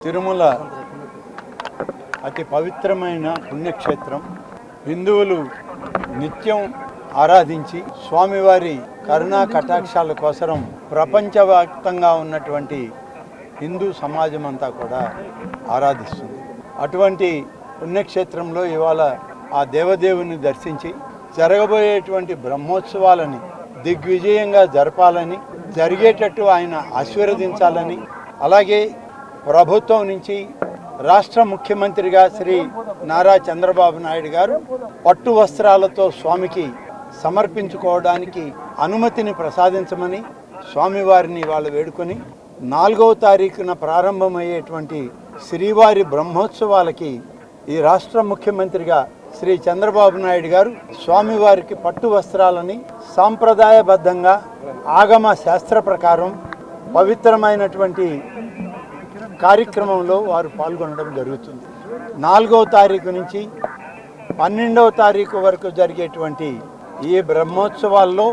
తిరుమల అతి పవిత్రమైన పుణ్యక్షేత్రం. హిందువులు నిత్యం ఆరాధించి స్వామివారి కరుణా కటాక్షాల కోసం ప్రపంచవ్యాప్తంగా ఉన్నటువంటి హిందూ సమాజం అంతా కూడా ఆరాధిస్తుంది. అటువంటి పుణ్యక్షేత్రంలో ఇవాళ ఆ దేవదేవుని దర్శించి జరగబోయేటువంటి బ్రహ్మోత్సవాలని దిగ్విజయంగా జరపాలని, జరిగేటట్టు ఆయన ఆశీర్వదించాలని, అలాగే ప్రభుత్వం నుంచి రాష్ట్ర ముఖ్యమంత్రిగా శ్రీ నారా చంద్రబాబు నాయుడు గారు పట్టు వస్త్రాలతో స్వామికి సమర్పించుకోవడానికి అనుమతిని ప్రసాదించమని స్వామివారిని వాళ్ళు వేడుకొని 4వ తారీఖున ప్రారంభమయ్యేటువంటి శ్రీవారి బ్రహ్మోత్సవాలకి ఈ రాష్ట్ర ముఖ్యమంత్రిగా శ్రీ చంద్రబాబు నాయుడు గారు స్వామివారికి పట్టు వస్త్రాలని సాంప్రదాయబద్ధంగా ఆగమ శాస్త్ర ప్రకారం పవిత్రమైనటువంటి కార్యక్రమంలో వారు పాల్గొనడం జరుగుతుంది. 4వ తారీఖు నుంచి 12వ తారీఖు వరకు జరిగేటువంటి ఈ బ్రహ్మోత్సవాల్లో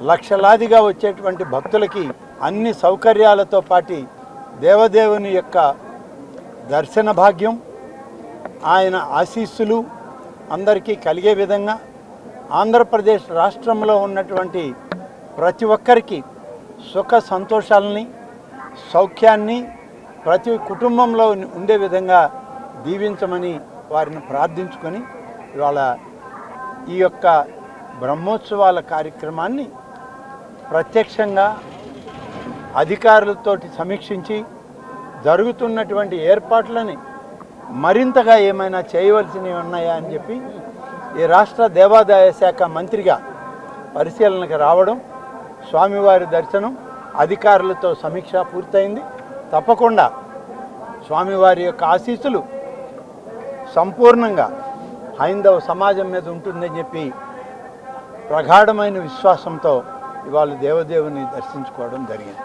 లక్షలాదిగా వచ్చేటువంటి భక్తులకి అన్ని సౌకర్యాలతో పాటు దేవదేవుని యొక్క దర్శన భాగ్యం, ఆయన ఆశీస్సులు అందరికీ కలిగే విధంగా ఆంధ్రప్రదేశ్ రాష్ట్రంలో ఉన్నటువంటి ప్రతి ఒక్కరికి సుఖ సంతోషాలని, సౌఖ్యాన్ని ప్రతి కుటుంబంలో ఉండే విధంగా దీవించమని వారిని ప్రార్థించుకొని ఇవాళ ఈ యొక్క బ్రహ్మోత్సవాల కార్యక్రమాన్ని ప్రత్యక్షంగా అధికారులతోటి సమీక్షించి జరుగుతున్నటువంటి ఏర్పాట్లని మరింతగా ఏమైనా చేయవలసినవి ఉన్నాయా అని చెప్పి ఈ రాష్ట్ర దేవాదాయ శాఖ మంత్రిగా పరిశీలనకు రావడం, స్వామివారి దర్శనం, అధికారులతో సమీక్ష పూర్తయింది. తప్పకుండా స్వామివారి యొక్క ఆశీస్సులు సంపూర్ణంగా హైందవ సమాజం మీద ఉంటుందని చెప్పి ప్రగాఢమైన విశ్వాసంతో ఇవాళ దేవదేవుని దర్శించుకోవడం జరిగింది.